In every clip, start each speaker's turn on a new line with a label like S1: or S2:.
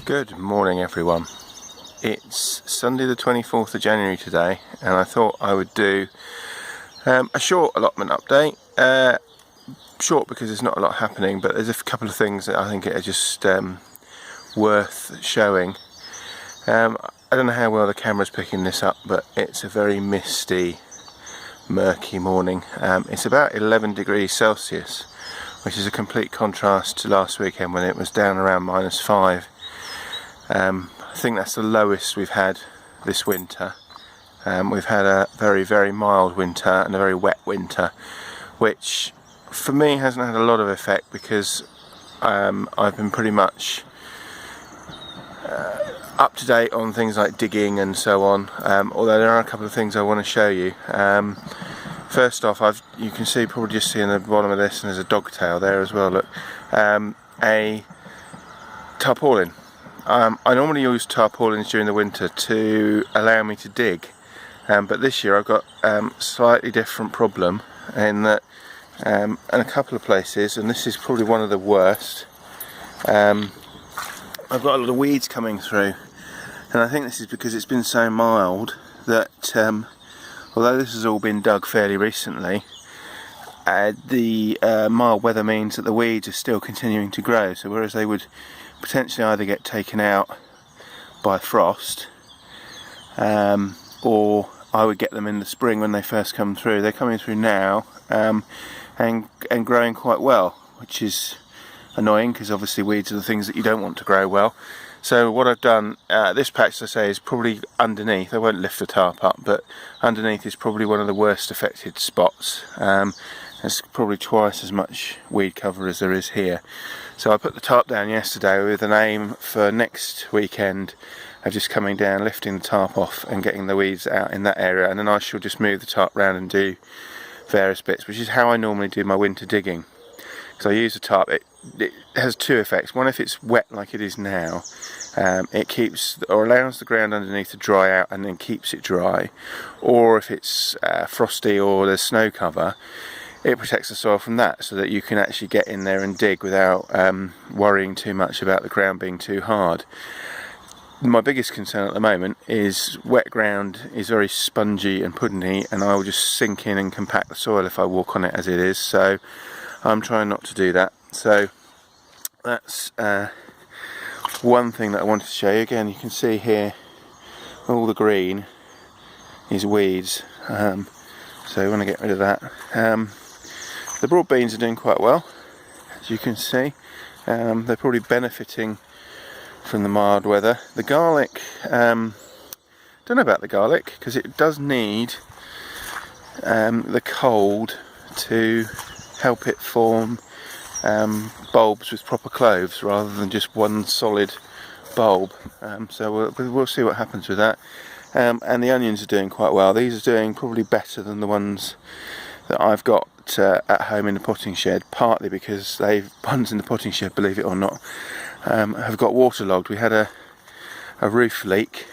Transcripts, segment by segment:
S1: Good morning everyone. It's Sunday the 24th of January today, and I thought I would do a short allotment update. Short because there's not a lot happening, but there's a couple of things that I think are just worth showing. I don't know how well the camera's picking this up, but it's a very misty, murky morning. It's about 11 degrees Celsius, which is a complete contrast to last weekend when it was down around -5. I think that's the lowest we've had this winter. We've had a very, very mild winter and a very wet winter, which for me hasn't had a lot of effect because I've been pretty much up to date on things like digging and so on, although there are a couple of things I want to show you. First off, you can see, probably just seeing the bottom of this, and there's a dog tail there as well, look, a tarpaulin. I normally use tarpaulins during the winter to allow me to dig, but this year I've got a slightly different problem in that in a couple of places, and this is probably one of the worst, I've got a lot of weeds coming through, and I think this is because it's been so mild that although this has all been dug fairly recently, the mild weather means that the weeds are still continuing to grow. So whereas they would potentially either get taken out by frost, or I would get them in the spring when they first come through, they're coming through now and growing quite well, which is annoying because obviously weeds are the things that you don't want to grow well. So what I've done, this patch, as I say, is probably underneath. I won't lift the tarp up, but underneath is probably one of the worst affected spots. There's probably twice as much weed cover as there is here. So I put the tarp down yesterday with an aim for next weekend of just coming down, lifting the tarp off and getting the weeds out in that area, and then I shall just move the tarp round and do various bits, which is how I normally do my winter digging. Because I use the tarp, it has two effects. One, if it's wet like it is now, it keeps or allows the ground underneath to dry out and then keeps it dry. Or if it's frosty or there's snow cover, it protects the soil from that, so that you can actually get in there and dig without worrying too much about the ground being too hard. My biggest concern at the moment is wet ground is very spongy and puddingy, and I will just sink in and compact the soil if I walk on it as it is, so I'm trying not to do that. So that's one thing that I wanted to show you. Again, you can see here all the green is weeds, so we want to get rid of that. The broad beans are doing quite well, as you can see. They're probably benefiting from the mild weather. The garlic, don't know about the garlic, because it does need the cold to help it form bulbs with proper cloves rather than just one solid bulb. So we'll see what happens with that. And the onions are doing quite well. These are doing probably better than the ones that I've got at home in the potting shed, partly because ones in the potting shed, believe it or not, have got waterlogged. We had a roof leak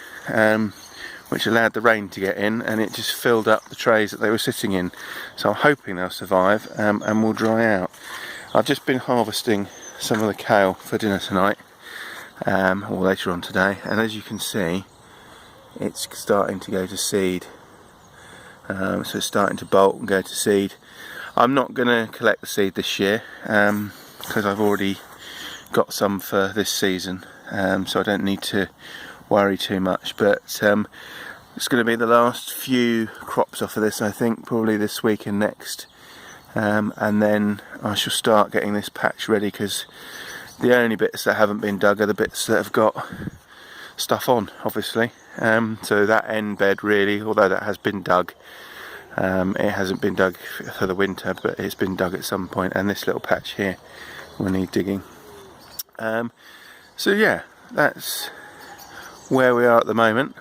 S1: which allowed the rain to get in, and it just filled up the trays that they were sitting in. So I'm hoping they'll survive and will dry out. I've just been harvesting some of the kale for dinner tonight, or later on today, and as you can see, it's starting to go to seed. So it's starting to bolt and go to seed. I'm not going to collect the seed this year because I've already got some for this season, so I don't need to worry too much. But it's going to be the last few crops off of this, I think, probably this week and next, and then I shall start getting this patch ready, because the only bits that haven't been dug are the bits that have got stuff on, obviously. So that end bed really, although that has been dug, it hasn't been dug for the winter, but it's been dug at some point, and this little patch here will need digging. So yeah, that's where we are at the moment.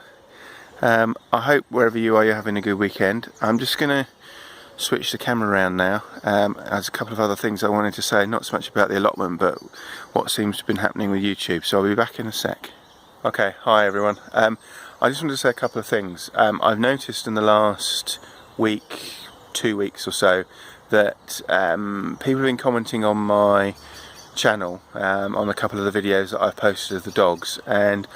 S1: I hope wherever you are you're having a good weekend. I'm just going to switch the camera around now. There's a couple of other things I wanted to say, not so much about the allotment but what seems to have been happening with YouTube, so I'll be back in a sec. Okay, hi everyone. I just wanted to say a couple of things. I've noticed in the last week, 2 weeks or so, that people have been commenting on my channel, on a couple of the videos that I've posted of the dogs, and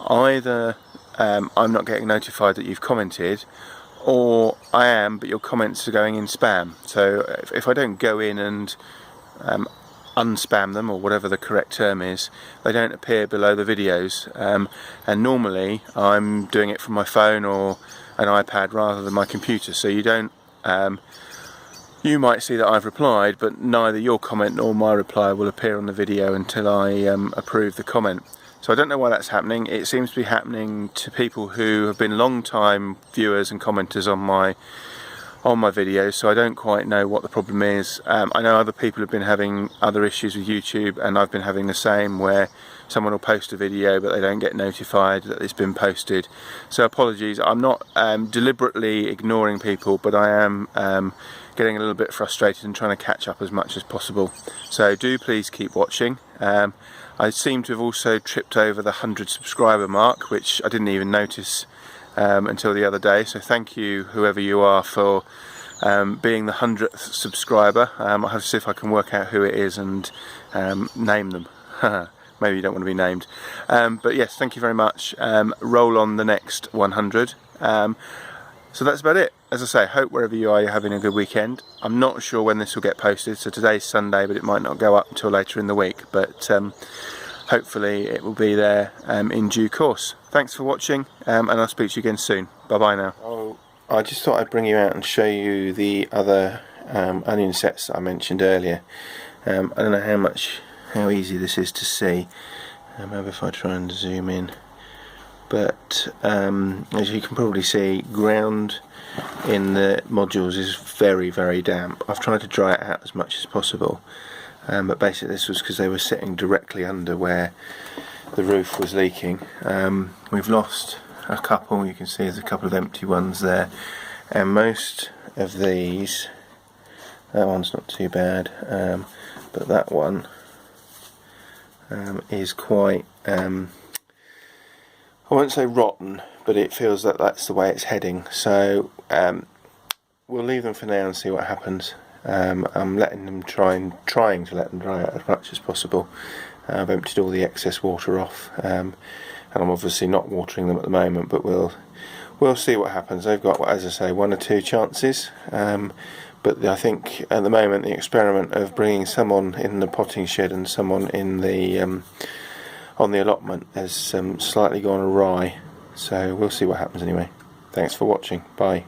S1: either I'm not getting notified that you've commented, or I am, but your comments are going in spam. So if I don't go in and unspam them, or whatever the correct term is, they don't appear below the videos, and normally I'm doing it from my phone or an iPad rather than my computer, so you don't you might see that I've replied, but neither your comment nor my reply will appear on the video until I approve the comment. So I don't know why that's happening. It seems to be happening to people who have been long time viewers and commenters on my videos, so I don't quite know what the problem is. I know other people have been having other issues with YouTube, and I've been having the same, where someone will post a video but they don't get notified that it's been posted. So apologies, I'm not deliberately ignoring people, but I am getting a little bit frustrated and trying to catch up as much as possible. So do please keep watching. I seem to have also tripped over the 100 subscriber mark, which I didn't even notice until the other day, so thank you whoever you are for being the 100th subscriber. I'll have to see if I can work out who it is and name them. Maybe you don't want to be named, but yes, thank you very much. Roll on the next 100. So that's about it. As I say, hope wherever you are you're having a good weekend. I'm not sure when this will get posted, so today's Sunday, but it might not go up until later in the week, but hopefully it will be there in due course. Thanks for watching, and I'll speak to you again soon. Bye bye now. Oh, I just thought I'd bring you out and show you the other onion sets that I mentioned earlier. I don't know how easy this is to see. Maybe if I try and zoom in. But as you can probably see, ground in the modules is very, very damp. I've tried to dry it out as much as possible, but basically this was because they were sitting directly under where the roof was leaking. We've lost a couple. You can see there's a couple of empty ones there, and most of these, that one's not too bad, but that one is quite I won't say rotten, but it feels that that's the way it's heading. So we'll leave them for now and see what happens. I'm letting them trying to let them dry out as much as possible. I've emptied all the excess water off, and I'm obviously not watering them at the moment, but we'll see what happens. They've got, as I say, 1 or 2 chances, but I think at the moment the experiment of bringing someone in the potting shed and someone in the on the allotment has slightly gone awry, so we'll see what happens anyway. Thanks for watching. Bye.